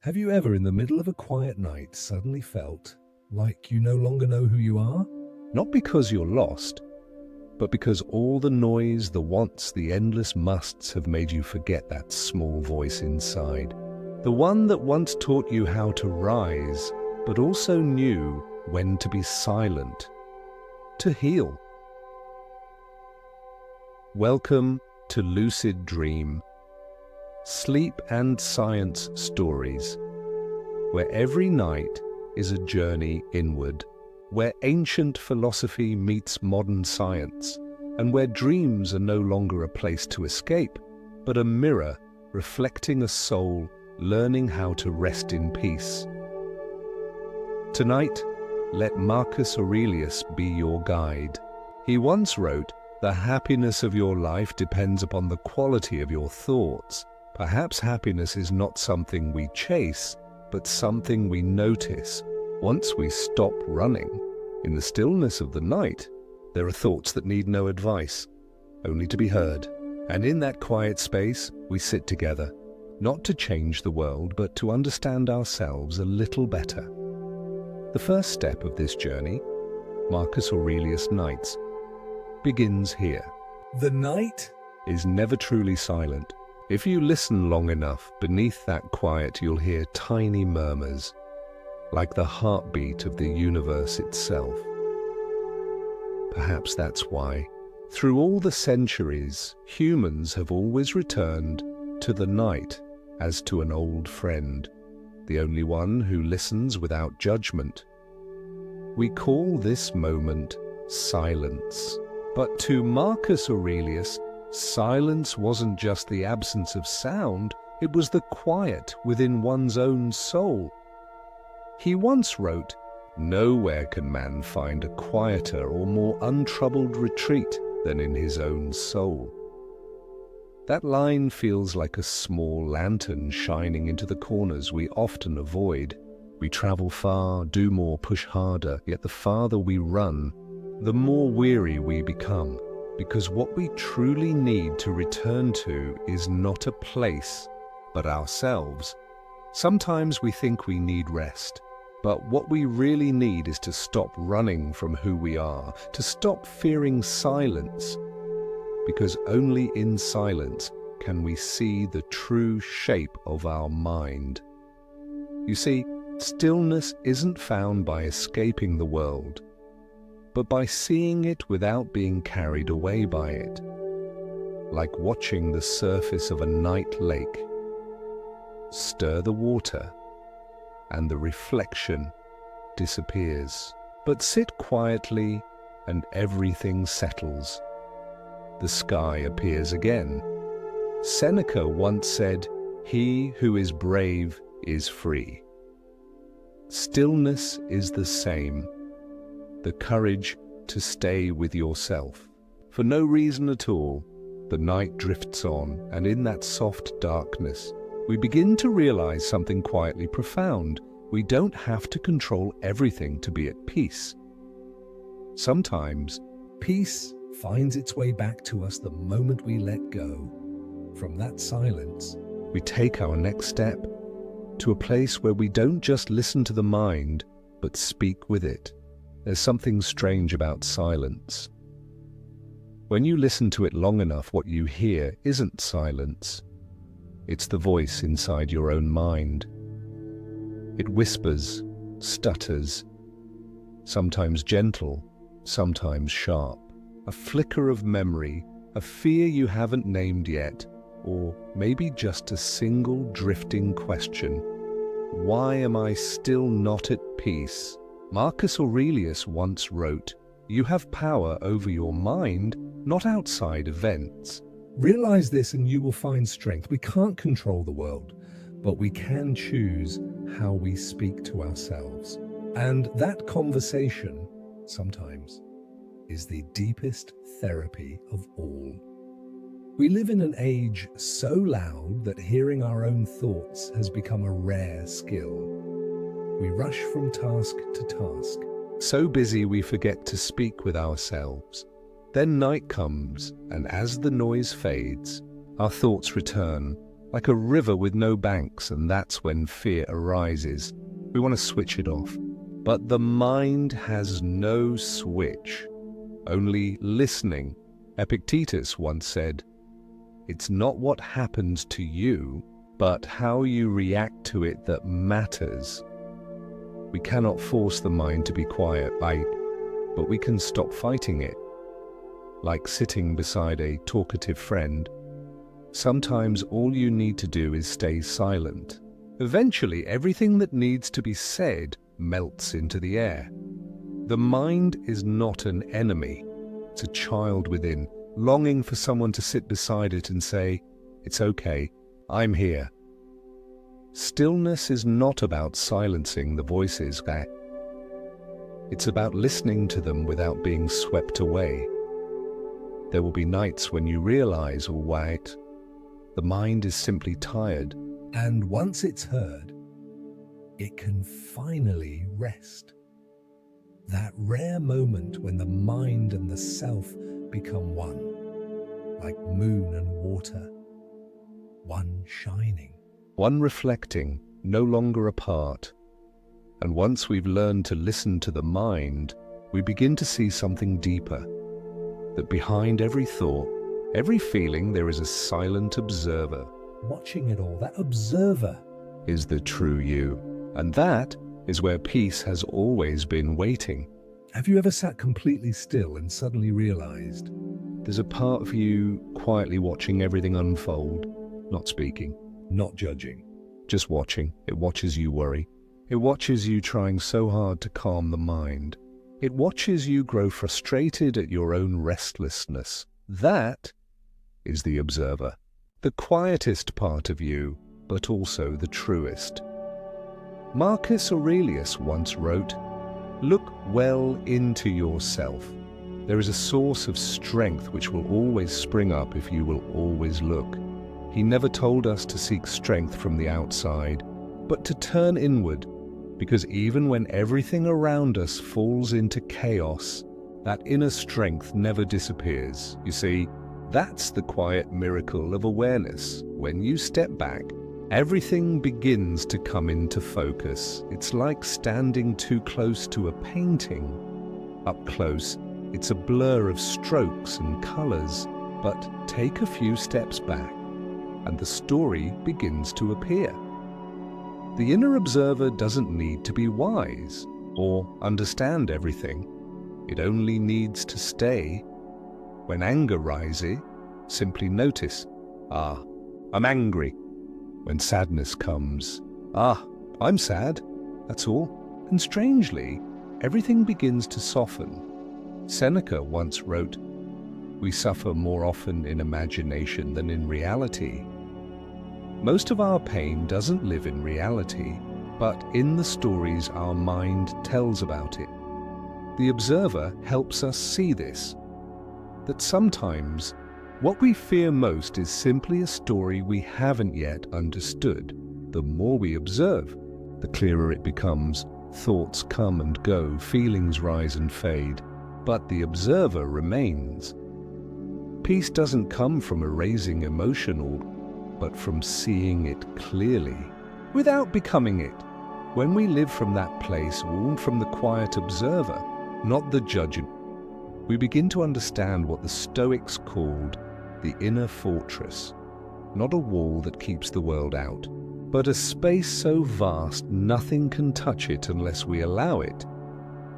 Have you ever, in the middle of a quiet night, suddenly felt like you no longer know who you are? Not because you're lost, but because all the noise, the wants, the endless musts have made you forget that small voice inside. The one that once taught you how to rise, but also knew when to be silent, to heal. Welcome to Lucid Dream, sleep and science stories, where every night is a journey inward, where ancient philosophy meets modern science, and where dreams are no longer a place to escape, but a mirror reflecting a soul learning how to rest in peace. Tonight, let Marcus Aurelius be your guide. He once wrote, "The happiness of your life depends upon the quality of your thoughts." Perhaps happiness is not something we chase, but something we notice. Once we stop running, in the stillness of the night, there are thoughts that need no advice, only to be heard. And in that quiet space, we sit together, not to change the world, but to understand ourselves a little better. The first step of this journey, Marcus Aurelius Nights, begins here. The night is never truly silent. If you listen long enough, beneath that quiet you'll hear tiny murmurs, like the heartbeat of the universe itself. Perhaps that's why, through all the centuries, humans have always returned to the night as to an old friend, the only one who listens without judgment. We call this moment silence. But to Marcus Aurelius, silence wasn't just the absence of sound, it was the quiet within one's own soul. He once wrote, "Nowhere can man find a quieter or more untroubled retreat than in his own soul." That line feels like a small lantern shining into the corners we often avoid. We travel far, do more, push harder, yet the farther we run, the more weary we become. Because what we truly need to return to is not a place, but ourselves. Sometimes we think we need rest, but what we really need is to stop running from who we are, to stop fearing silence, because only in silence can we see the true shape of our mind. You see, stillness isn't found by escaping the world, but by seeing it without being carried away by it, like watching the surface of a night lake. Stir the water, and the reflection disappears. But sit quietly, and everything settles. The sky appears again. Seneca once said, "He who is brave is free." Stillness is the same. The courage to stay with yourself. For no reason at all, the night drifts on, and in that soft darkness, we begin to realize something quietly profound. We don't have to control everything to be at peace. Sometimes, peace finds its way back to us the moment we let go. From that silence, we take our next step to a place where we don't just listen to the mind, but speak with it. There's something strange about silence. When you listen to it long enough, what you hear isn't silence. It's the voice inside your own mind. It whispers, stutters, sometimes gentle, sometimes sharp. A flicker of memory, a fear you haven't named yet, or maybe just a single drifting question. Why am I still not at peace? Marcus Aurelius once wrote, "You have power over your mind, not outside events." Realize this and you will find strength. We can't control the world, but we can choose how we speak to ourselves. And that conversation, sometimes, is the deepest therapy of all. We live in an age so loud that hearing our own thoughts has become a rare skill. We rush from task to task, so busy we forget to speak with ourselves. Then night comes, and as the noise fades, our thoughts return, like a river with no banks, and that's when fear arises. We want to switch it off. But the mind has no switch, only listening. Epictetus once said, "It's not what happens to you, but how you react to it that matters." We cannot force the mind to be quiet, but we can stop fighting it. Like sitting beside a talkative friend, sometimes all you need to do is stay silent. Eventually, everything that needs to be said melts into the air. The mind is not an enemy. It's a child within, longing for someone to sit beside it and say, "It's okay, I'm here." Stillness is not about silencing the voices. It's about listening to them without being swept away. There will be nights when you realize, all right, the mind is simply tired. And once it's heard, it can finally rest. That rare moment when the mind and the self become one, like moon and water, one shining, one reflecting, no longer apart. And once we've learned to listen to the mind, we begin to see something deeper, that behind every thought, every feeling, there is a silent observer. Watching it all, that observer is the true you. And that is where peace has always been waiting. Have you ever sat completely still and suddenly realized there's a part of you quietly watching everything unfold, not speaking, not judging, just watching? It watches you worry. It watches you trying so hard to calm the mind. It watches you grow frustrated at your own restlessness. That is the observer. The quietest part of you, but also the truest. Marcus Aurelius once wrote, "Look well into yourself. There is a source of strength which will always spring up if you will always look." He never told us to seek strength from the outside, but to turn inward, because even when everything around us falls into chaos, that inner strength never disappears. You see, that's the quiet miracle of awareness. When you step back, everything begins to come into focus. It's like standing too close to a painting. Up close, it's a blur of strokes and colors, but take a few steps back, and the story begins to appear. The inner observer doesn't need to be wise or understand everything. It only needs to stay. When anger rises, simply notice, I'm angry. When sadness comes, I'm sad, that's all. And strangely, everything begins to soften. Seneca once wrote, "We suffer more often in imagination than in reality." Most of our pain doesn't live in reality, but in the stories our mind tells about it. The observer helps us see this, that sometimes what we fear most is simply a story we haven't yet understood. The more we observe, the clearer it becomes. Thoughts come and go, feelings rise and fade, but the observer remains. Peace doesn't come from erasing emotion, but from seeing it clearly, without becoming it. When we live from that place, warned from the quiet observer, not the judge, we begin to understand what the Stoics called the inner fortress, not a wall that keeps the world out, but a space so vast nothing can touch it unless we allow it.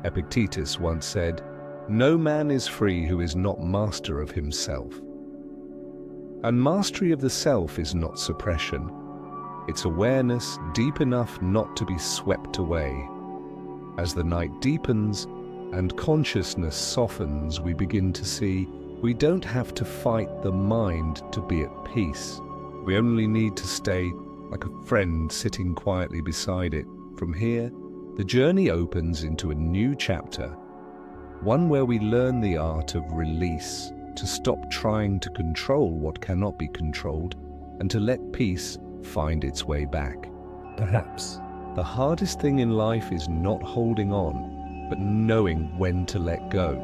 Epictetus once said, "No man is free who is not master of himself." And mastery of the self is not suppression. It's awareness deep enough not to be swept away. As the night deepens and consciousness softens, we begin to see we don't have to fight the mind to be at peace. We only need to stay like a friend sitting quietly beside it. From here, the journey opens into a new chapter, one where we learn the art of release, to stop trying to control what cannot be controlled, and to let peace find its way back. Perhaps the hardest thing in life is not holding on, but knowing when to let go.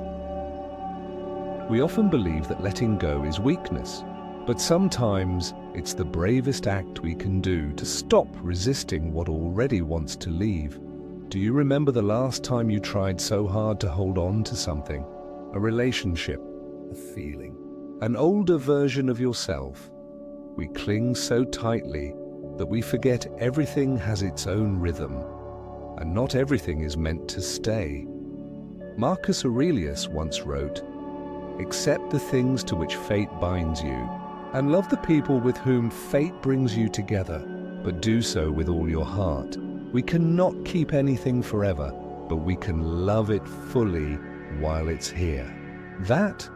We often believe that letting go is weakness, But sometimes it's the bravest act we can do to stop resisting what already wants to leave. Do you remember the last time you tried so hard to hold on to something? A relationship, a feeling, an older version of yourself. We cling so tightly that we forget everything has its own rhythm, and not everything is meant to stay. Marcus Aurelius once wrote, "Accept the things to which fate binds you, and love the people with whom fate brings you together, but do so with all your heart." We cannot keep anything forever, but we can love it fully while it's here. That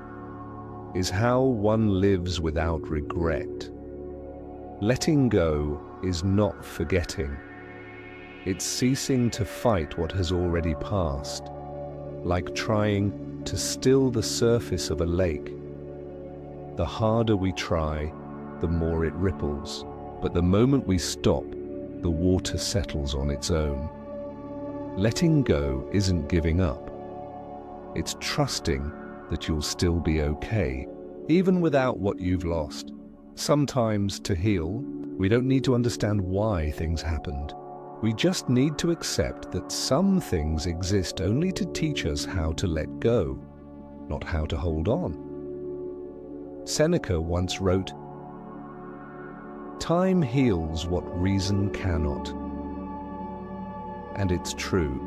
is how one lives without regret. Letting go is not forgetting. It's ceasing to fight what has already passed, like trying to still the surface of a lake. The harder we try, the more it ripples, but the moment we stop, the water settles on its own. Letting go isn't giving up. It's trusting that you'll still be okay, even without what you've lost. Sometimes, to heal, we don't need to understand why things happened. We just need to accept that some things exist only to teach us how to let go, not how to hold on. Seneca once wrote, "Time heals what reason cannot." And it's true.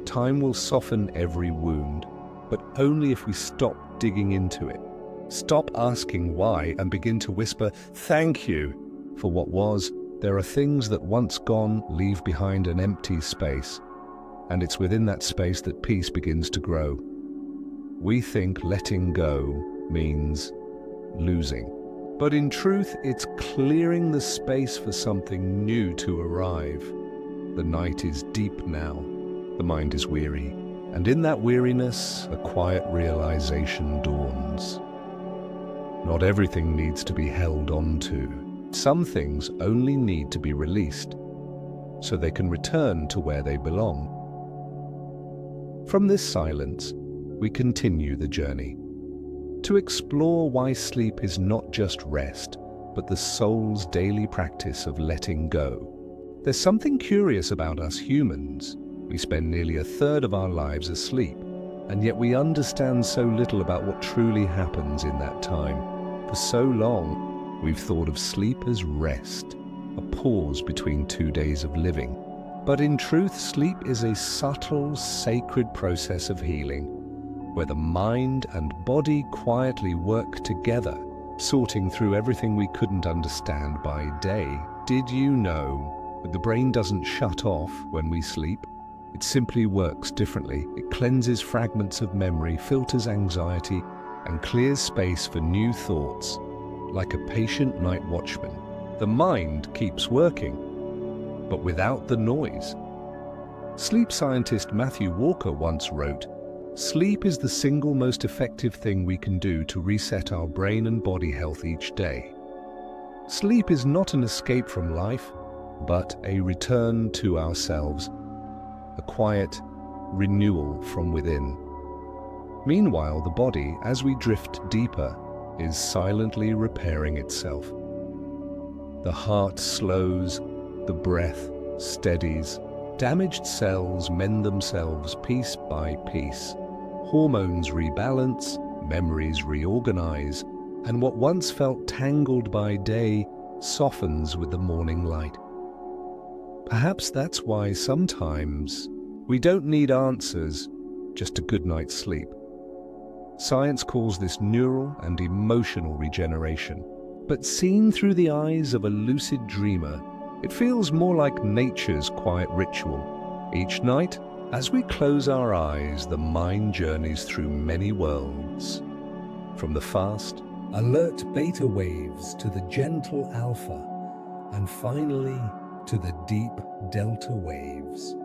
Time will soften every wound, but only if we stop digging into it. Stop asking why and begin to whisper, "Thank you," for what was. There are things that once gone leave behind an empty space, and it's within that space that peace begins to grow. We think letting go means losing. But in truth, it's clearing the space for something new to arrive. The night is deep now. The mind is weary. And in that weariness, a quiet realization dawns. Not everything needs to be held on to. Some things only need to be released, so they can return to where they belong. From this silence, we continue the journey, to explore why sleep is not just rest, but the soul's daily practice of letting go. There's something curious about us humans. We spend nearly a third of our lives asleep, and yet we understand so little about what truly happens in that time. For so long, we've thought of sleep as rest, a pause between 2 days of living. But in truth, sleep is a subtle, sacred process of healing, where the mind and body quietly work together, sorting through everything we couldn't understand by day. Did you know that the brain doesn't shut off when we sleep? It simply works differently. It cleanses fragments of memory, filters anxiety, and clears space for new thoughts, like a patient night watchman. The mind keeps working, but without the noise. Sleep scientist Matthew Walker once wrote, "Sleep is the single most effective thing we can do to reset our brain and body health each day." Sleep is not an escape from life, but a return to ourselves, a quiet renewal from within. Meanwhile, the body, as we drift deeper, is silently repairing itself. The heart slows, the breath steadies, damaged cells mend themselves piece by piece. Hormones rebalance, memories reorganize, and what once felt tangled by day softens with the morning light. Perhaps that's why sometimes we don't need answers, just a good night's sleep. Science calls this neural and emotional regeneration. But seen through the eyes of a lucid dreamer, it feels more like nature's quiet ritual. Each night, as we close our eyes, the mind journeys through many worlds. From the fast, alert beta waves to the gentle alpha, and finally to the deep delta waves,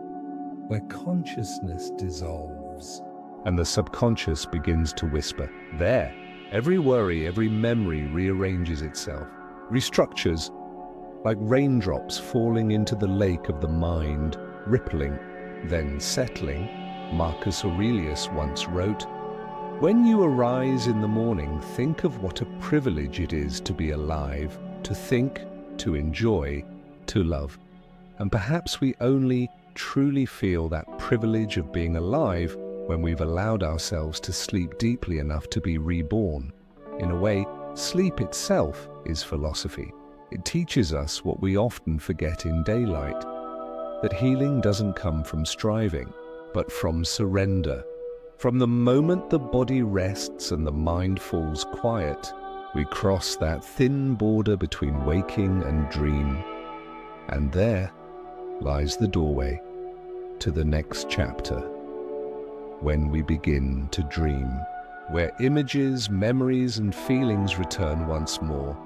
where consciousness dissolves and the subconscious begins to whisper. There, every worry, every memory rearranges itself, restructures, like raindrops falling into the lake of the mind, rippling, then settling. Marcus Aurelius once wrote, When you arise in the morning, think of what a privilege it is to be alive, to think, to enjoy, to love. And perhaps we only truly feel that privilege of being alive when we've allowed ourselves to sleep deeply enough to be reborn. In a way, sleep itself is philosophy. It teaches us what we often forget in daylight, that healing doesn't come from striving, but from surrender. From the moment the body rests and the mind falls quiet, we cross that thin border between waking and dream. And there lies the doorway to the next chapter, when we begin to dream, where images, memories, and feelings return once more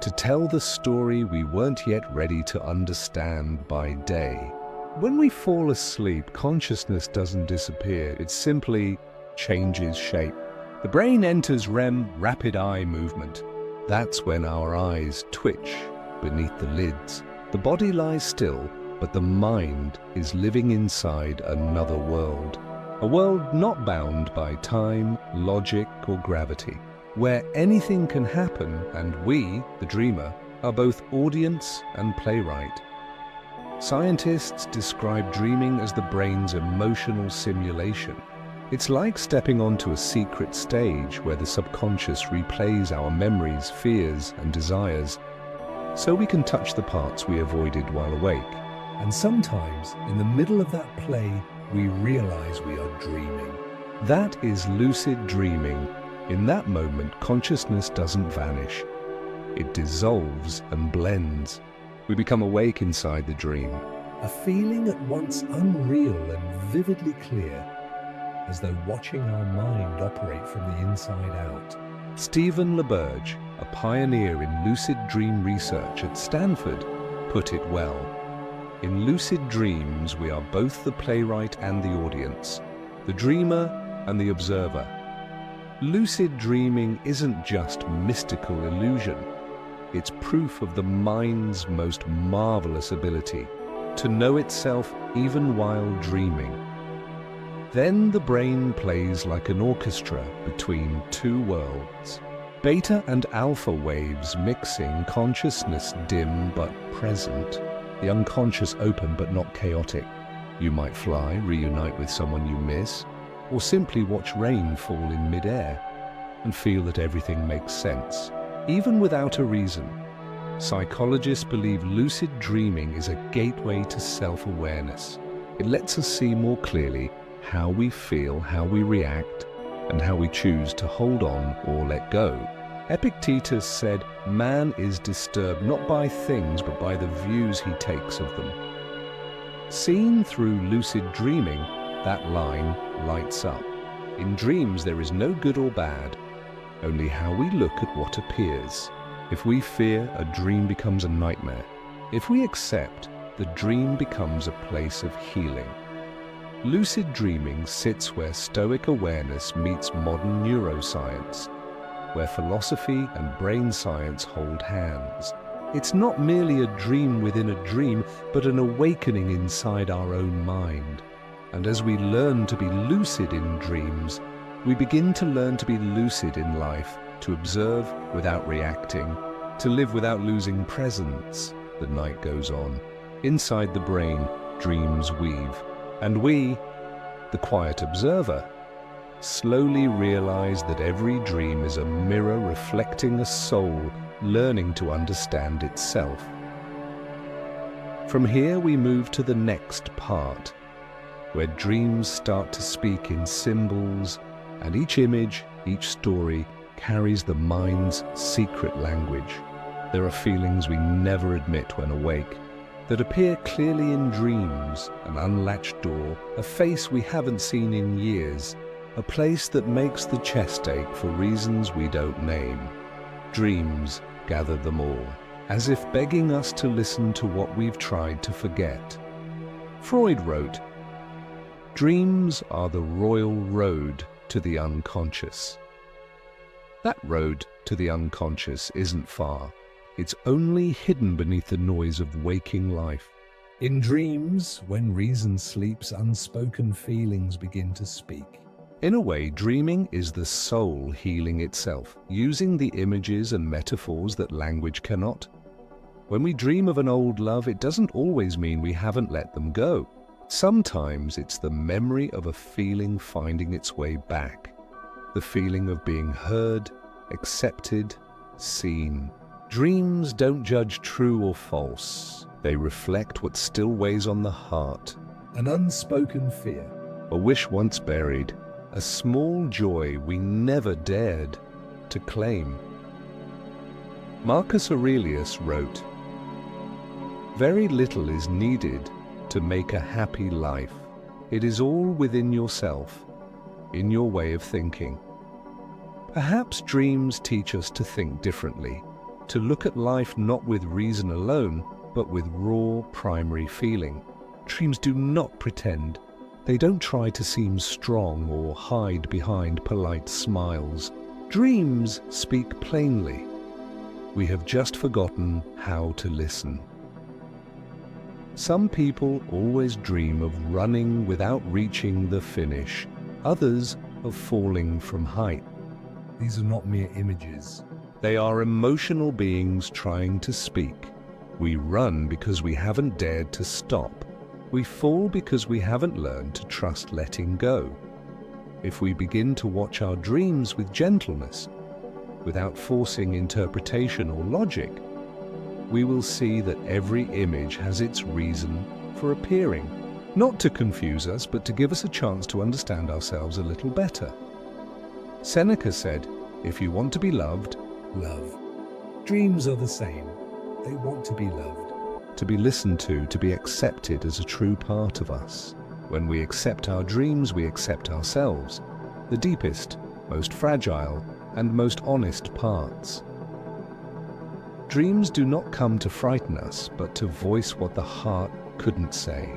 to tell the story we weren't yet ready to understand by day. When we fall asleep, consciousness doesn't disappear, it simply changes shape. The brain enters REM, rapid eye movement. That's when our eyes twitch beneath the lids. The body lies still, but the mind is living inside another world. A world not bound by time, logic, or gravity, where anything can happen and we, the dreamer, are both audience and playwright. Scientists describe dreaming as the brain's emotional simulation. It's like stepping onto a secret stage where the subconscious replays our memories, fears, and desires, so we can touch the parts we avoided while awake. And sometimes, in the middle of that play, we realize we are dreaming. That is lucid dreaming. In that moment, consciousness doesn't vanish. It dissolves and blends. We become awake inside the dream. A feeling at once unreal and vividly clear, as though watching our mind operate from the inside out. Stephen LaBerge, a pioneer in lucid dream research at Stanford, put it well. In lucid dreams, we are both the playwright and the audience, the dreamer and the observer. Lucid dreaming isn't just mystical illusion. It's proof of the mind's most marvelous ability to know itself even while dreaming. Then the brain plays like an orchestra between two worlds. Beta and alpha waves mixing, consciousness dim but present, the unconscious open but not chaotic. You might fly, reunite with someone you miss, or simply watch rain fall in midair and feel that everything makes sense, even without a reason. Psychologists believe lucid dreaming is a gateway to self-awareness. It lets us see more clearly how we feel, how we react, and how we choose to hold on or let go. Epictetus said, "Man is disturbed not by things, but by the views he takes of them." Seen through lucid dreaming, that line lights up. In dreams, there is no good or bad, only how we look at what appears. If we fear, a dream becomes a nightmare. If we accept, the dream becomes a place of healing. Lucid dreaming sits where Stoic awareness meets modern neuroscience, where philosophy and brain science hold hands. It's not merely a dream within a dream, but an awakening inside our own mind. And as we learn to be lucid in dreams, we begin to learn to be lucid in life, to observe without reacting, to live without losing presence. The night goes on. Inside the brain, dreams weave. And we, the quiet observer, slowly realize that every dream is a mirror reflecting a soul learning to understand itself. From here we move to the next part, where dreams start to speak in symbols, and each image, each story, carries the mind's secret language. There are feelings we never admit when awake, that appear clearly in dreams, an unlatched door, a face we haven't seen in years, a place that makes the chest ache for reasons we don't name. Dreams gather them all, as if begging us to listen to what we've tried to forget. Freud wrote, "Dreams are the royal road to the unconscious." That road to the unconscious isn't far. It's only hidden beneath the noise of waking life. In dreams, when reason sleeps, unspoken feelings begin to speak. In a way, dreaming is the soul healing itself, using the images and metaphors that language cannot. When we dream of an old love, it doesn't always mean we haven't let them go. Sometimes it's the memory of a feeling finding its way back. The feeling of being heard, accepted, seen. Dreams don't judge true or false. They reflect what still weighs on the heart. An unspoken fear, a wish once buried, a small joy we never dared to claim. Marcus Aurelius wrote, "Very little is needed to make a happy life. It is all within yourself, in your way of thinking." Perhaps dreams teach us to think differently, to look at life not with reason alone, but with raw primary feeling. Dreams do not pretend. They don't try to seem strong or hide behind polite smiles. Dreams speak plainly. We have just forgotten how to listen. Some people always dream of running without reaching the finish, others of falling from height. These are not mere images. They are emotional beings trying to speak. We run because we haven't dared to stop. We fall because we haven't learned to trust letting go. If we begin to watch our dreams with gentleness, without forcing interpretation or logic, we will see that every image has its reason for appearing, not to confuse us, but to give us a chance to understand ourselves a little better. Seneca said, "If you want to be loved, love." Dreams are the same. They want to be loved, to be listened to be accepted as a true part of us. When we accept our dreams, we accept ourselves, the deepest, most fragile, and most honest parts. Dreams do not come to frighten us, but to voice what the heart couldn't say.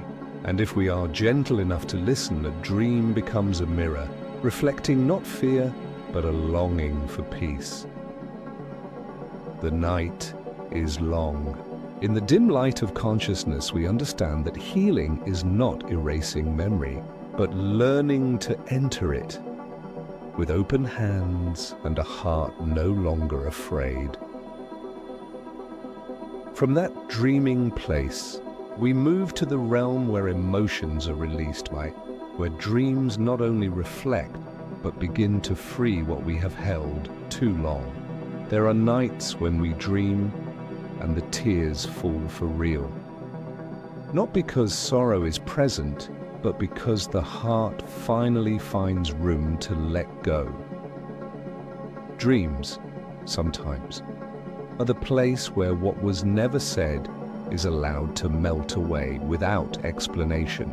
And if we are gentle enough to listen, a dream becomes a mirror, reflecting not fear, but a longing for peace. The night is long. In the dim light of consciousness, we understand that healing is not erasing memory, but learning to enter it with open hands and a heart no longer afraid. From that dreaming place, we move to the realm where emotions are released where dreams not only reflect, but begin to free what we have held too long. There are nights when we dream and the tears fall for real. Not because sorrow is present, but because the heart finally finds room to let go. Dreams, sometimes, are the place where what was never said is allowed to melt away without explanation.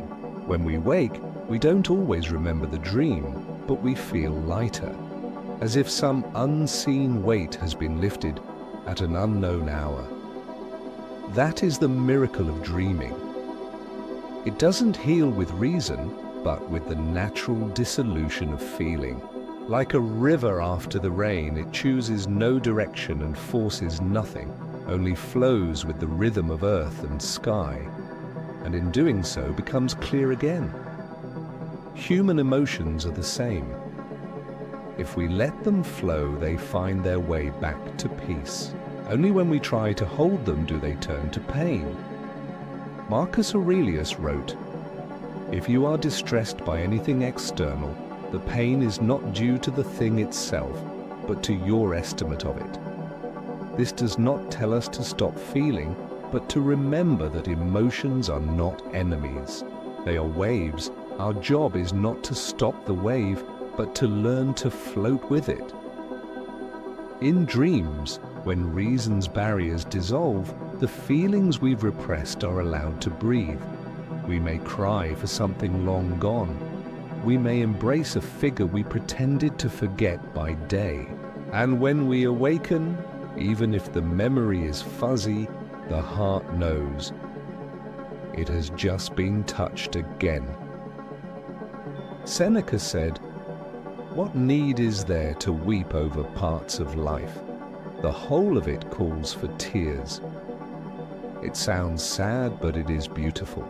When we wake, we don't always remember the dream, but we feel lighter, as if some unseen weight has been lifted at an unknown hour. That is the miracle of dreaming. It doesn't heal with reason, but with the natural dissolution of feeling. Like a river after the rain, it chooses no direction and forces nothing, only flows with the rhythm of earth and sky, and in doing so becomes clear again. Human emotions are the same. If we let them flow, they find their way back to peace. Only when we try to hold them do they turn to pain. Marcus Aurelius wrote, "If you are distressed by anything external, the pain is not due to the thing itself, but to your estimate of it." This does not tell us to stop feeling, but to remember that emotions are not enemies. They are waves. Our job is not to stop the wave, but to learn to float with it. In dreams, when reason's barriers dissolve, the feelings we've repressed are allowed to breathe. We may cry for something long gone. We may embrace a figure we pretended to forget by day. And when we awaken, even if the memory is fuzzy, the heart knows it has just been touched again. Seneca said, "What need is there to weep over parts of life? The whole of it calls for tears." It sounds sad, but it is beautiful.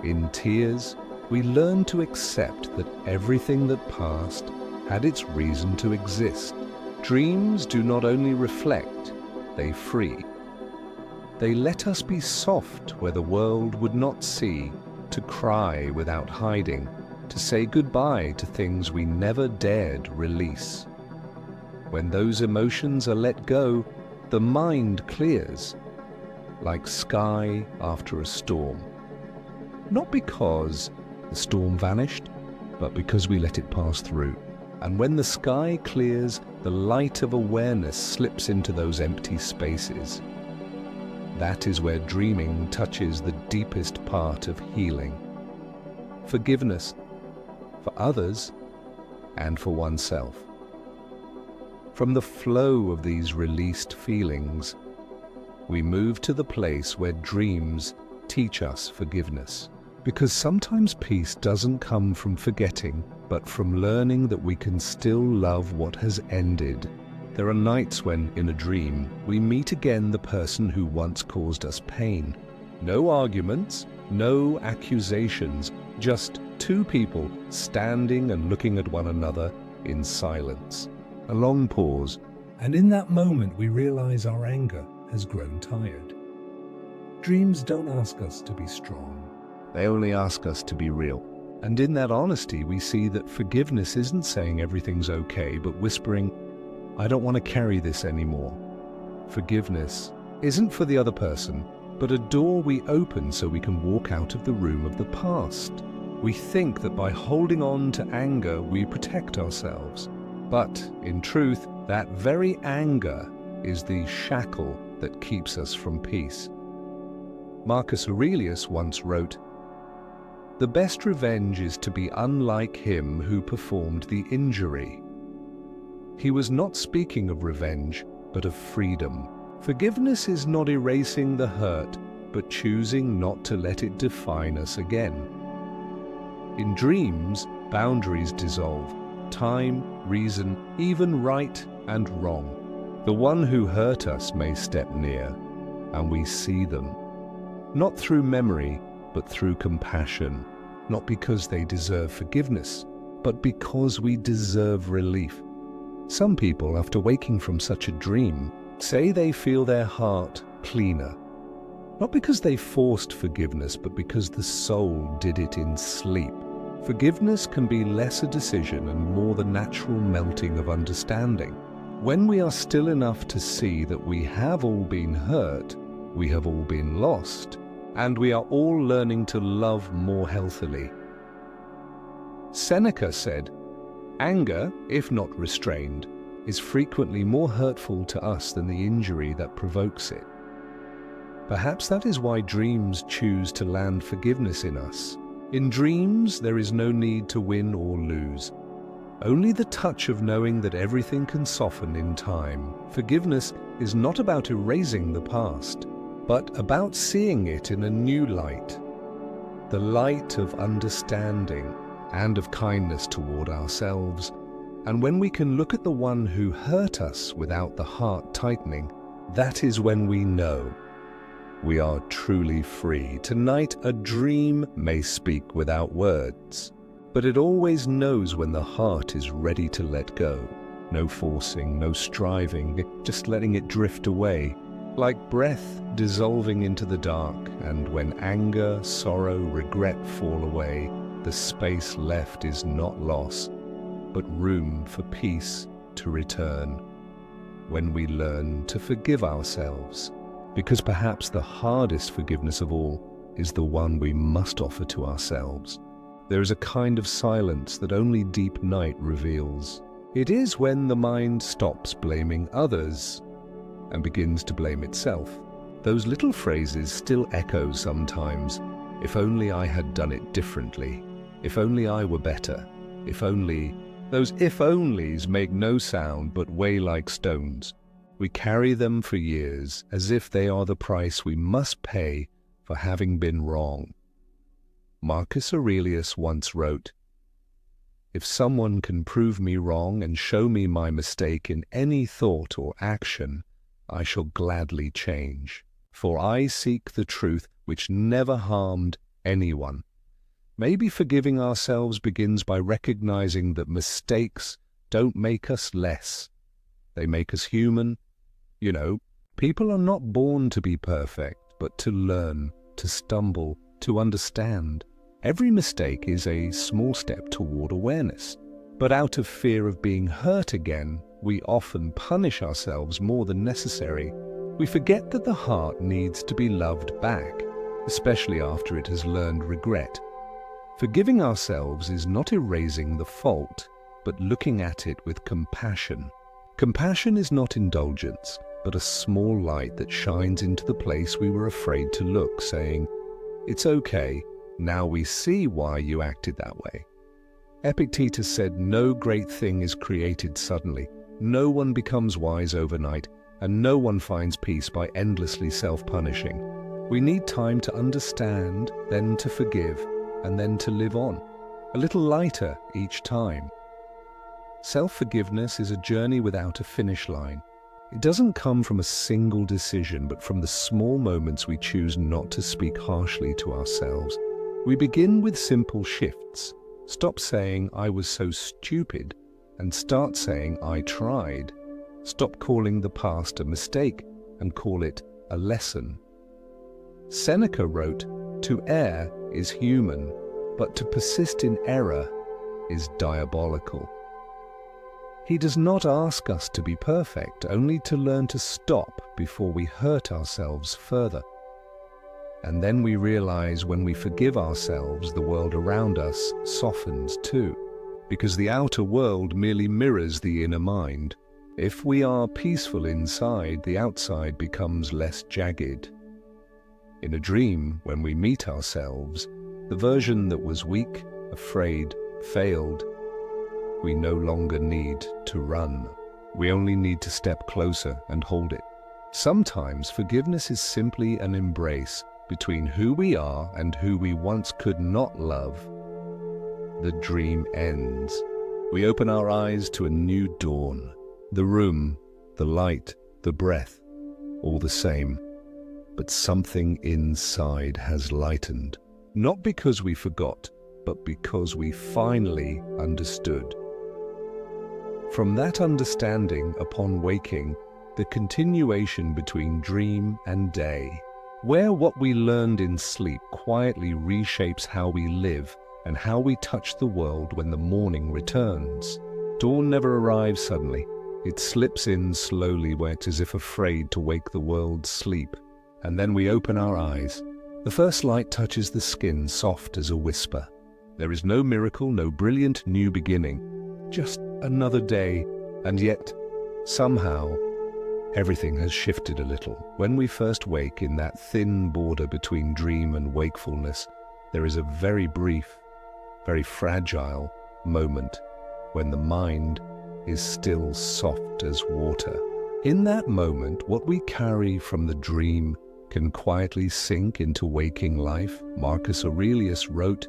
In tears, we learn to accept that everything that passed had its reason to exist. Dreams do not only reflect, they free. They let us be soft where the world would not see, to cry without hiding, to say goodbye to things we never dared release. When those emotions are let go, the mind clears, like sky after a storm. Not because the storm vanished, but because we let it pass through. And when the sky clears, the light of awareness slips into those empty spaces. That is where dreaming touches the deepest part of healing. Forgiveness for others and for oneself. From the flow of these released feelings, we move to the place where dreams teach us forgiveness. Because sometimes peace doesn't come from forgetting, but from learning that we can still love what has ended. There are nights when, in a dream, we meet again the person who once caused us pain. No arguments, no accusations, just two people standing and looking at one another in silence. A long pause, and in that moment we realize our anger has grown tired. Dreams don't ask us to be strong. They only ask us to be real. And in that honesty, we see that forgiveness isn't saying everything's okay, but whispering, I don't want to carry this anymore. Forgiveness isn't for the other person, but a door we open so we can walk out of the room of the past. We think that by holding on to anger, we protect ourselves. But in truth, that very anger is the shackle that keeps us from peace. Marcus Aurelius once wrote, "The best revenge is to be unlike him who performed the injury." He was not speaking of revenge, but of freedom. Forgiveness is not erasing the hurt, but choosing not to let it define us again. In dreams, boundaries dissolve. Time, reason, even right and wrong. The one who hurt us may step near, and we see them. Not through memory, but through compassion. Not because they deserve forgiveness, but because we deserve relief. Some people, after waking from such a dream, say they feel their heart cleaner. Not because they forced forgiveness, but because the soul did it in sleep. Forgiveness can be less a decision and more the natural melting of understanding. When we are still enough to see that we have all been hurt, we have all been lost, and we are all learning to love more healthily. Seneca said, "Anger, if not restrained, is frequently more hurtful to us than the injury that provokes it." Perhaps that is why dreams choose to land forgiveness in us. In dreams, there is no need to win or lose. Only the touch of knowing that everything can soften in time. Forgiveness is not about erasing the past, but about seeing it in a new light. The light of understanding and of kindness toward ourselves. And when we can look at the one who hurt us without the heart tightening, that is when we know we are truly free. Tonight, a dream may speak without words, but it always knows when the heart is ready to let go. No forcing, no striving, just letting it drift away, like breath dissolving into the dark. And when anger, sorrow, regret fall away, the space left is not loss, but room for peace to return. When we learn to forgive ourselves, because perhaps the hardest forgiveness of all is the one we must offer to ourselves. There is a kind of silence that only deep night reveals. It is when the mind stops blaming others and begins to blame itself. Those little phrases still echo sometimes. If only I had done it differently. If only I were better. If only. Those if-onlys make no sound but weigh like stones. We carry them for years as if they are the price we must pay for having been wrong. Marcus Aurelius once wrote, "If someone can prove me wrong and show me my mistake in any thought or action, I shall gladly change, for I seek the truth which never harmed anyone." Maybe forgiving ourselves begins by recognizing that mistakes don't make us less. They make us human. You know, people are not born to be perfect, but to learn, to stumble, to understand. Every mistake is a small step toward awareness. But out of fear of being hurt again, we often punish ourselves more than necessary. We forget that the heart needs to be loved back, especially after it has learned regret. Forgiving ourselves is not erasing the fault, but looking at it with compassion. Compassion is not indulgence, but a small light that shines into the place we were afraid to look, saying, "It's okay, now we see why you acted that way." Epictetus said, "No great thing is created suddenly, no one becomes wise overnight, and no one finds peace by endlessly self-punishing. We need time to understand, then to forgive, and then to live on, a little lighter each time." Self-forgiveness is a journey without a finish line. It doesn't come from a single decision, but from the small moments we choose not to speak harshly to ourselves. We begin with simple shifts. Stop saying, "I was so stupid," and start saying, "I tried." Stop calling the past a mistake and call it a lesson. Seneca wrote, "To err is human, but to persist in error is diabolical." He does not ask us to be perfect, only to learn to stop before we hurt ourselves further. And then we realize when we forgive ourselves, the world around us softens too, because the outer world merely mirrors the inner mind. If we are peaceful inside, the outside becomes less jagged. In a dream, when we meet ourselves, the version that was weak, afraid, failed, we no longer need to run. We only need to step closer and hold it. Sometimes forgiveness is simply an embrace between who we are and who we once could not love. The dream ends. We open our eyes to a new dawn. The room, the light, the breath, all the same. But something inside has lightened. Not because we forgot, but because we finally understood. From that understanding, upon waking, the continuation between dream and day, where what we learned in sleep quietly reshapes how we live and how we touch the world when the morning returns. Dawn never arrives suddenly. It slips in slowly, wet as if afraid to wake the world's sleep. And then we open our eyes. The first light touches the skin, soft as a whisper. There is no miracle, no brilliant new beginning. Just another day, and yet, somehow, everything has shifted a little. When we first wake in that thin border between dream and wakefulness, there is a very brief, very fragile moment when the mind is still soft as water. In that moment, what we carry from the dream can quietly sink into waking life. Marcus Aurelius wrote,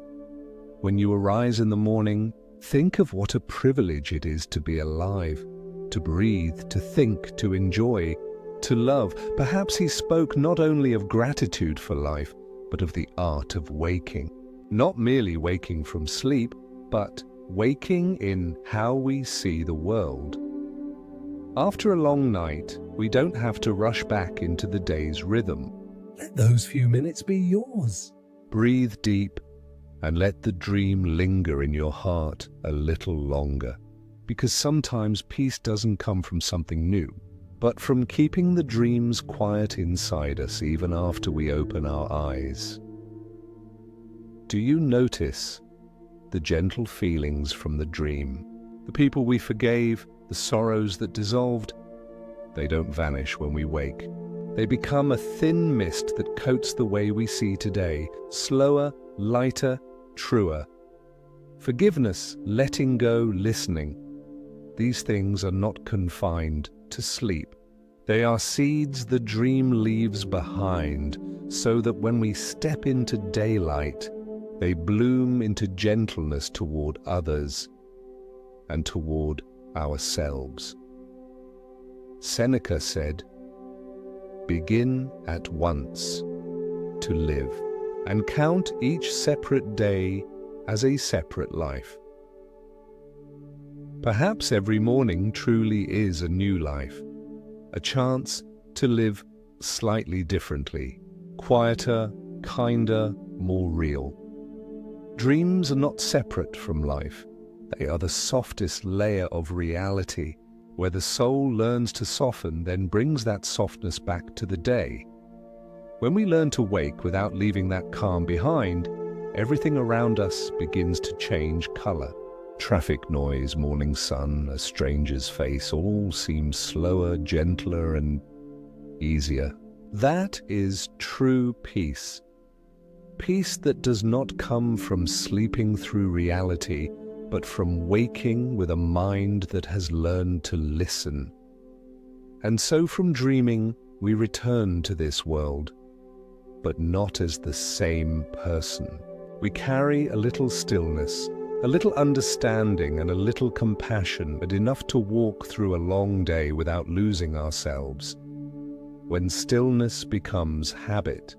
"When you arise in the morning, think of what a privilege it is to be alive, to breathe, to think, to enjoy, to love." Perhaps he spoke not only of gratitude for life, but of the art of waking. Not merely waking from sleep, but waking in how we see the world. After a long night, we don't have to rush back into the day's rhythm. Let those few minutes be yours. Breathe deep and let the dream linger in your heart a little longer. Because sometimes peace doesn't come from something new, but from keeping the dreams quiet inside us even after we open our eyes. Do you notice the gentle feelings from the dream? The people we forgave, the sorrows that dissolved, they don't vanish when we wake. They become a thin mist that coats the way we see today, slower, lighter, truer. Forgiveness, letting go, listening. These things are not confined to sleep. They are seeds the dream leaves behind, so that when we step into daylight, they bloom into gentleness toward others and toward ourselves. Seneca said, "Begin at once to live, and count each separate day as a separate life. Perhaps every morning truly is a new life, a chance to live slightly differently, quieter, kinder, more real. Dreams are not separate from life. They are the softest layer of reality, where the soul learns to soften, then brings that softness back to the day. When we learn to wake without leaving that calm behind, everything around us begins to change color. Traffic noise, morning sun, a stranger's face, all seem slower, gentler, and easier. That is true peace. Peace that does not come from sleeping through reality, but from waking with a mind that has learned to listen. And so from dreaming, we return to this world, but not as the same person. We carry a little stillness, a little understanding and a little compassion, but enough to walk through a long day without losing ourselves. When stillness becomes habit,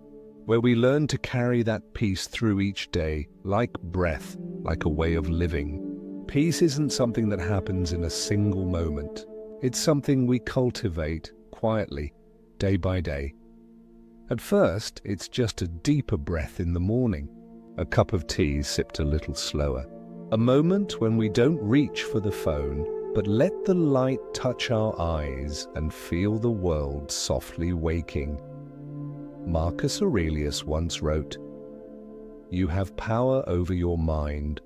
where we learn to carry that peace through each day, like breath, like a way of living. Peace isn't something that happens in a single moment. It's something we cultivate quietly, day by day. At first, it's just a deeper breath in the morning, a cup of tea sipped a little slower, a moment when we don't reach for the phone, but let the light touch our eyes and feel the world softly waking. Marcus Aurelius once wrote, "You have power over your mind,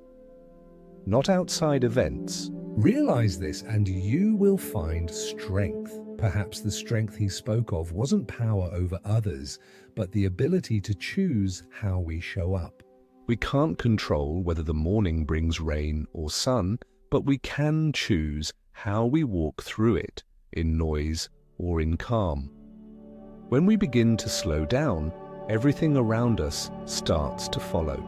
not outside events. Realize this and you will find strength." Perhaps the strength he spoke of wasn't power over others, but the ability to choose how we show up. We can't control whether the morning brings rain or sun, but we can choose how we walk through it, in noise or in calm. When we begin to slow down, everything around us starts to follow.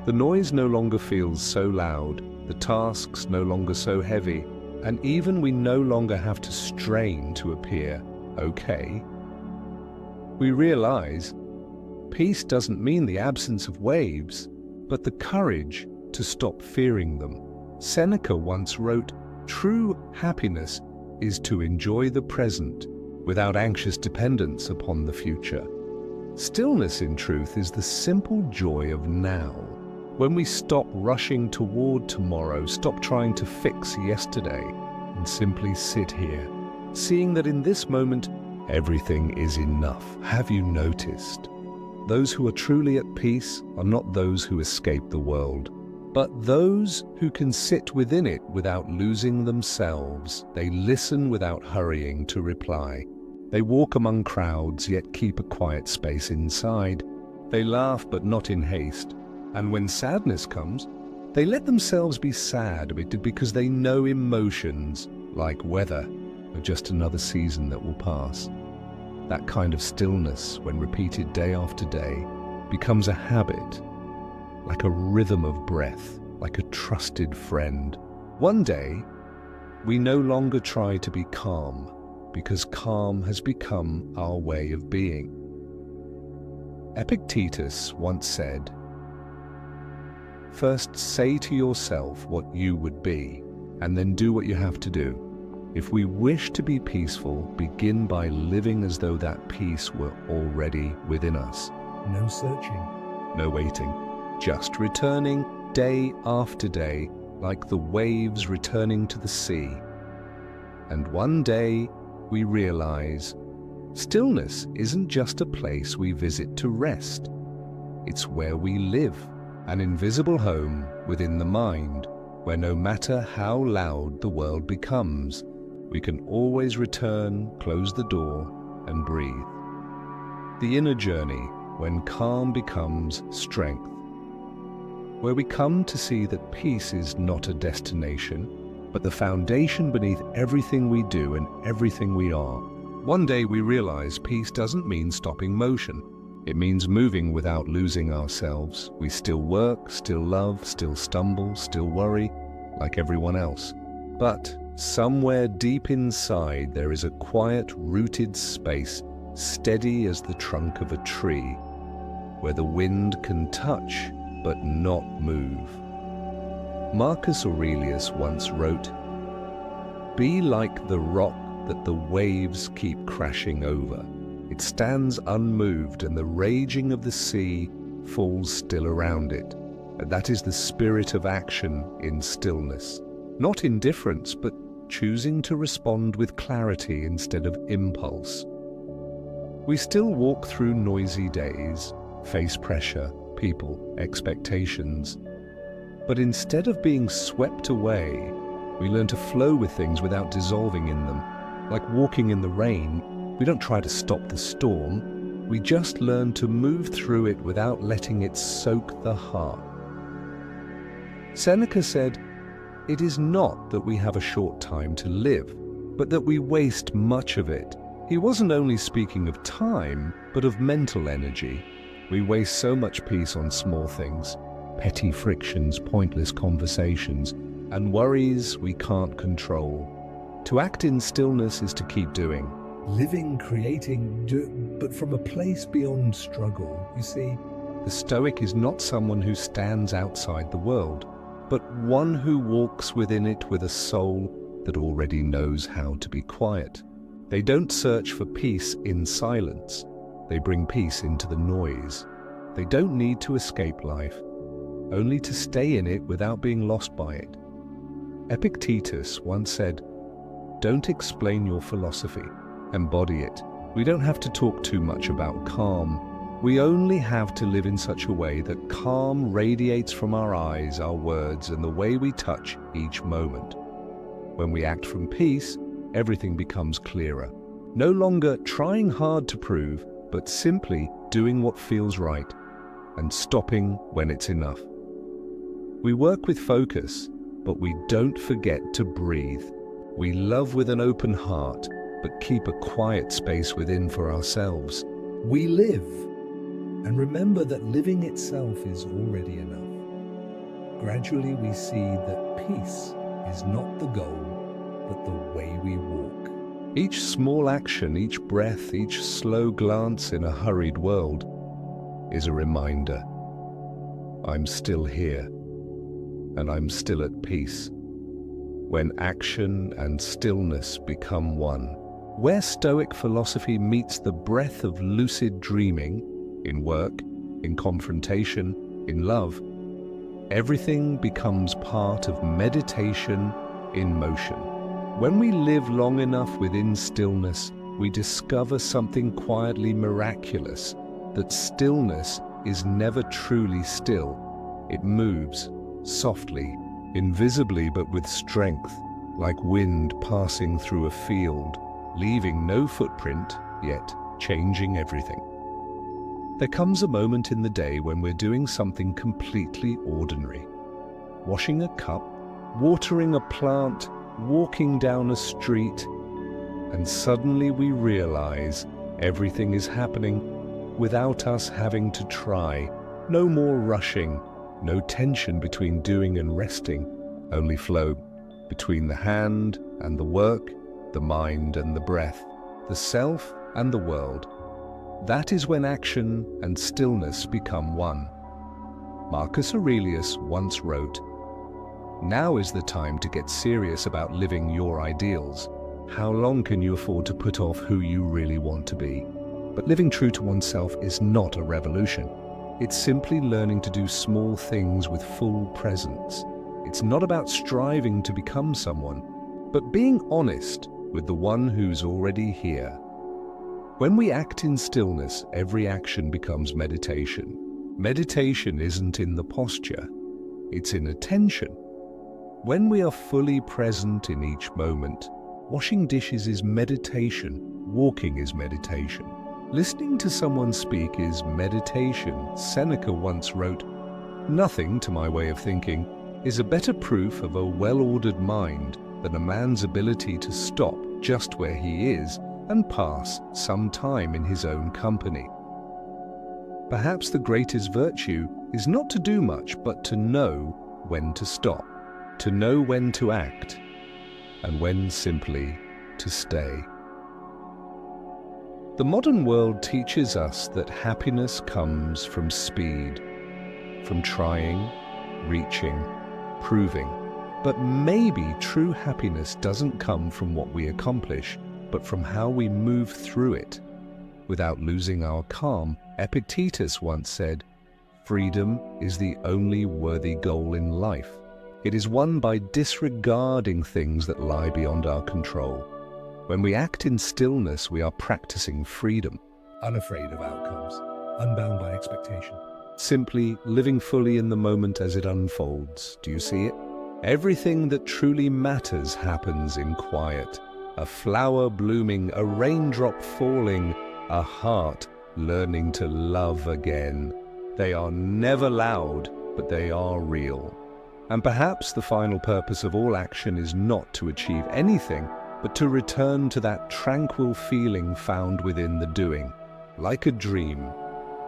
The noise no longer feels so loud, the tasks no longer so heavy, and even we no longer have to strain to appear okay. We realize peace doesn't mean the absence of waves, but the courage to stop fearing them. Seneca once wrote, "True happiness is to enjoy the present without anxious dependence upon the future." Stillness, in truth, is the simple joy of now. When we stop rushing toward tomorrow, stop trying to fix yesterday, and simply sit here, seeing that in this moment, everything is enough. Have you noticed? Those who are truly at peace are not those who escape the world, but those who can sit within it without losing themselves. They listen without hurrying to reply. They walk among crowds, yet keep a quiet space inside. They laugh, but not in haste. And when sadness comes, they let themselves be sad because they know emotions, like weather, are just another season that will pass. That kind of stillness, when repeated day after day, becomes a habit, like a rhythm of breath, like a trusted friend. One day, we no longer try to be calm, because calm has become our way of being. Epictetus once said, "First say to yourself what you would be, and then do what you have to do." If we wish to be peaceful, begin by living as though that peace were already within us. No searching, no waiting, just returning day after day, like the waves returning to the sea. And one day, we realize stillness isn't just a place we visit to rest. It's where we live, an invisible home within the mind, where no matter how loud the world becomes, we can always return, close the door, and breathe. The inner journey, when calm becomes strength, where we come to see that peace is not a destination, but the foundation beneath everything we do and everything we are. One day we realize peace doesn't mean stopping motion. It means moving without losing ourselves. We still work, still love, still stumble, still worry, like everyone else. But somewhere deep inside there is a quiet, rooted space, steady as the trunk of a tree, where the wind can touch but not move. Marcus Aurelius once wrote, "Be like the rock that the waves keep crashing over. It stands unmoved, and the raging of the sea falls still around it." And that is the spirit of action in stillness. Not indifference, but choosing to respond with clarity instead of impulse. We still walk through noisy days, face pressure, people, expectations. But instead of being swept away, we learn to flow with things without dissolving in them. Like walking in the rain, we don't try to stop the storm, we just learn to move through it without letting it soak the heart. Seneca said, "It is not that we have a short time to live, but that we waste much of it." He wasn't only speaking of time, but of mental energy. We waste so much peace on small things, petty frictions, pointless conversations, and worries we can't control. To act in stillness is to keep doing. Living, creating, but from a place beyond struggle. You see, the Stoic is not someone who stands outside the world, but one who walks within it with a soul that already knows how to be quiet. They don't search for peace in silence. They bring peace into the noise. They don't need to escape life, only to stay in it without being lost by it. Epictetus once said, "Don't explain your philosophy, embody it." We don't have to talk too much about calm. We only have to live in such a way that calm radiates from our eyes, our words, and the way we touch each moment. When we act from peace, everything becomes clearer. No longer trying hard to prove, but simply doing what feels right and stopping when it's enough. We work with focus, but we don't forget to breathe. We love with an open heart, but keep a quiet space within for ourselves. We live, and remember that living itself is already enough. Gradually we see that peace is not the goal, but the way we walk. Each small action, each breath, each slow glance in a hurried world is a reminder. I'm still here, and I'm still at peace. When action and stillness become one, where Stoic philosophy meets the breath of lucid dreaming, in work, in confrontation, in love, everything becomes part of meditation in motion. When we live long enough within stillness, we discover something quietly miraculous, that stillness is never truly still. It moves, softly, invisibly but with strength, like wind passing through a field, leaving no footprint, yet changing everything. There comes a moment in the day when we're doing something completely ordinary. Washing a cup, watering a plant, walking down a street, and suddenly we realize everything is happening without us having to try. No more rushing, no tension between doing and resting, only flow between the hand and the work, the mind and the breath, the self and the world. That is when action and stillness become one. Marcus Aurelius once wrote, "Now is the time to get serious about living your ideals. How long can you afford to put off who you really want to be?" But living true to oneself is not a revolution. It's simply learning to do small things with full presence. It's not about striving to become someone, but being honest with the one who's already here. When we act in stillness, every action becomes meditation. Meditation isn't in the posture, it's in attention. When we are fully present in each moment, washing dishes is meditation, walking is meditation. Listening to someone speak is meditation. Seneca once wrote, "Nothing, to my way of thinking, is a better proof of a well-ordered mind than a man's ability to stop just where he is and pass some time in his own company." Perhaps the greatest virtue is not to do much, but to know when to stop, to know when to act, and when simply to stay. The modern world teaches us that happiness comes from speed, from trying, reaching, proving. But maybe true happiness doesn't come from what we accomplish, but from how we move through it. Without losing our calm, Epictetus once said, "Freedom is the only worthy goal in life. It is won by disregarding things that lie beyond our control." When we act in stillness, we are practicing freedom, unafraid of outcomes, unbound by expectation. Simply living fully in the moment as it unfolds. Do you see it? Everything that truly matters happens in quiet. A flower blooming, a raindrop falling, a heart learning to love again. They are never loud, but they are real. And perhaps the final purpose of all action is not to achieve anything, but to return to that tranquil feeling found within the doing. Like a dream,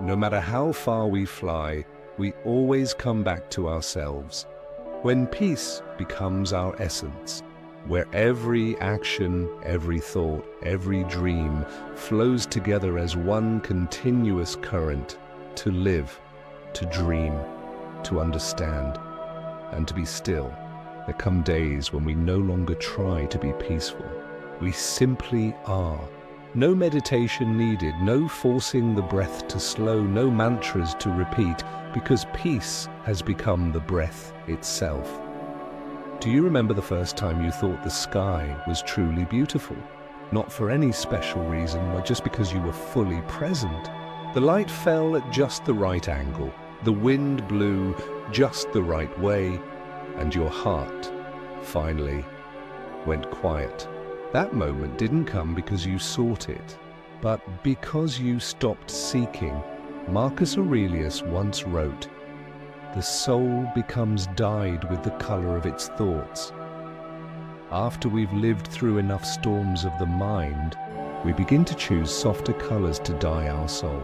no matter how far we fly, we always come back to ourselves. When peace becomes our essence, where every action, every thought, every dream flows together as one continuous current, to live, to dream, to understand, and to be still. There come days when we no longer try to be peaceful. We simply are. No meditation needed, no forcing the breath to slow, no mantras to repeat, because peace has become the breath itself. Do you remember the first time you thought the sky was truly beautiful? Not for any special reason, but just because you were fully present. The light fell at just the right angle, the wind blew just the right way, and your heart, finally, went quiet. That moment didn't come because you sought it, but because you stopped seeking. Marcus Aurelius once wrote, "The soul becomes dyed with the color of its thoughts." After we've lived through enough storms of the mind, we begin to choose softer colors to dye our soul.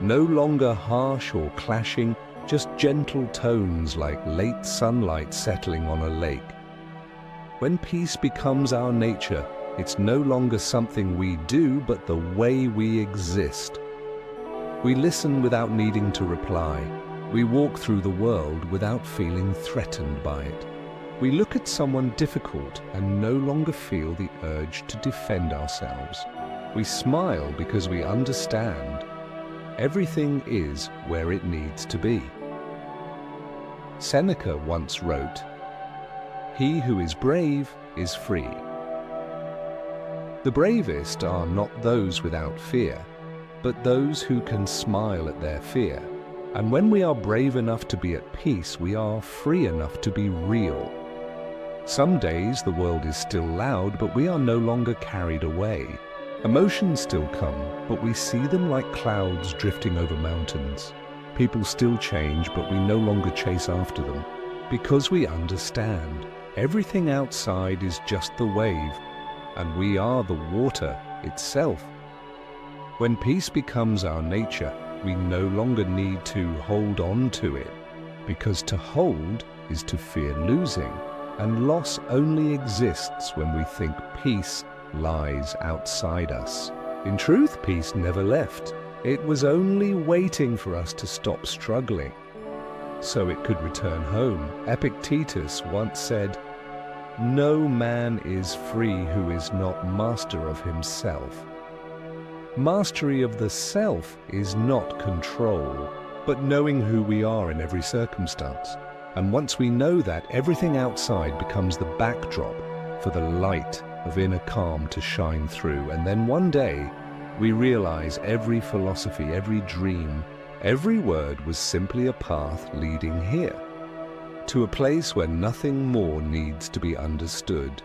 No longer harsh or clashing, just gentle tones like late sunlight settling on a lake. When peace becomes our nature, it's no longer something we do, but the way we exist. We listen without needing to reply. We walk through the world without feeling threatened by it. We look at someone difficult and no longer feel the urge to defend ourselves. We smile because we understand. Everything is where it needs to be. Seneca once wrote, "He who is brave is free." The bravest are not those without fear, but those who can smile at their fear. And when we are brave enough to be at peace, we are free enough to be real. Some days the world is still loud, but we are no longer carried away. Emotions still come, but we see them like clouds drifting over mountains. People still change, but we no longer chase after them, because we understand everything outside is just the wave, and we are the water itself. When peace becomes our nature, we no longer need to hold on to it, because to hold is to fear losing, and loss only exists when we think peace lies outside us. In truth, peace never left. It was only waiting for us to stop struggling, so it could return home. Epictetus once said, "No man is free who is not master of himself." Mastery of the self is not control, but knowing who we are in every circumstance. And once we know that, everything outside becomes the backdrop for the light of inner calm to shine through. And then one day, we realize every philosophy, every dream, every word was simply a path leading here, to a place where nothing more needs to be understood.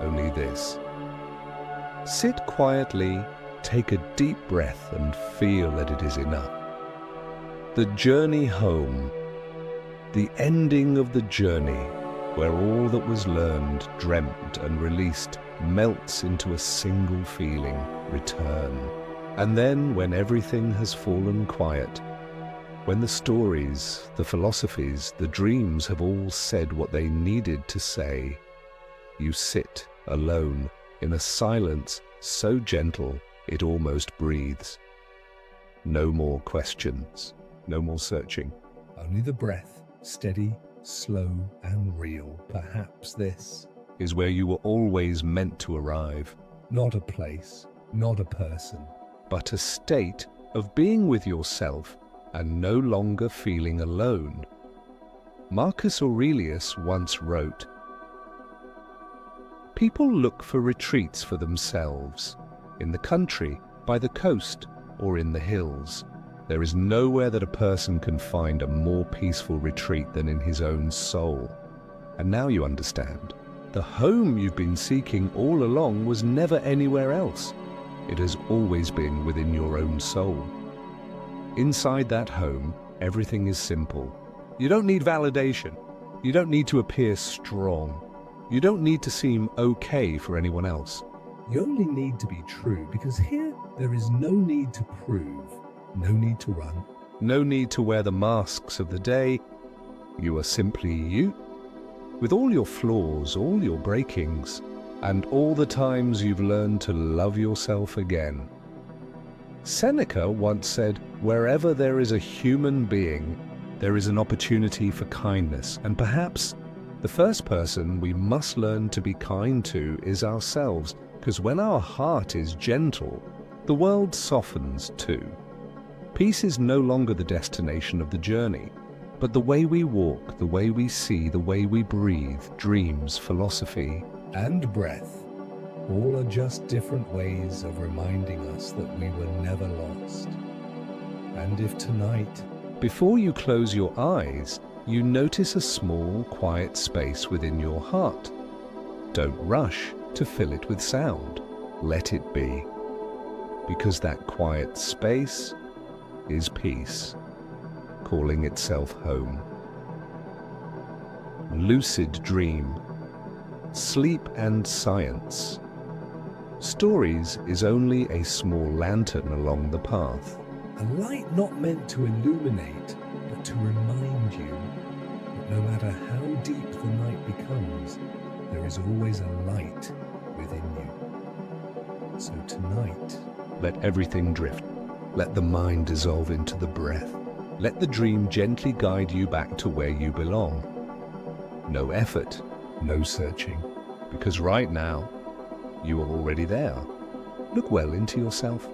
Only this. Sit quietly, take a deep breath, and feel that it is enough. The journey home, the ending of the journey, where all that was learned, dreamt, and released melts into a single feeling, return. And then, when everything has fallen quiet, when the stories, the philosophies, the dreams have all said what they needed to say, you sit alone in a silence so gentle it almost breathes. No more questions, no more searching, only the breath, steady slow and real. Perhaps this is where you were always meant to arrive. Not a place, not a person, but a state of being with yourself and no longer feeling alone. Marcus Aurelius once wrote, "People look for retreats for themselves, in the country, by the coast, or in the hills. There is nowhere that a person can find a more peaceful retreat than in his own soul." And now you understand. The home you've been seeking all along was never anywhere else. It has always been within your own soul. Inside that home, everything is simple. You don't need validation. You don't need to appear strong. You don't need to seem okay for anyone else. You only need to be true, because here there is no need to prove, no need to run, no need to wear the masks of the day. You are simply you, with all your flaws, all your breakings, and all the times you've learned to love yourself again. Seneca once said, "Wherever there is a human being, there is an opportunity for kindness," and perhaps the first person we must learn to be kind to is ourselves, because when our heart is gentle, the world softens too. Peace is no longer the destination of the journey, but the way we walk, the way we see, the way we breathe, dreams, philosophy, and breath. All are just different ways of reminding us that we were never lost. And if tonight, before you close your eyes, you notice a small, quiet space within your heart, don't rush to fill it with sound. Let it be. Because that quiet space is peace, calling itself home. Lucid dream. Sleep and science. Stories is only a small lantern along the path. A light not meant to illuminate, but to remind you that no matter how deep the night becomes, there is always a light within you. So tonight, let everything drift. Let the mind dissolve into the breath. Let the dream gently guide you back to where you belong. No effort, no searching, because right now, you are already there. Look well into yourself.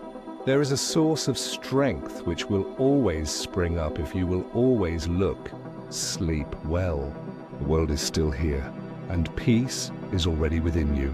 There is a source of strength which will always spring up if you will always look. Sleep well. The world is still here, and peace is already within you.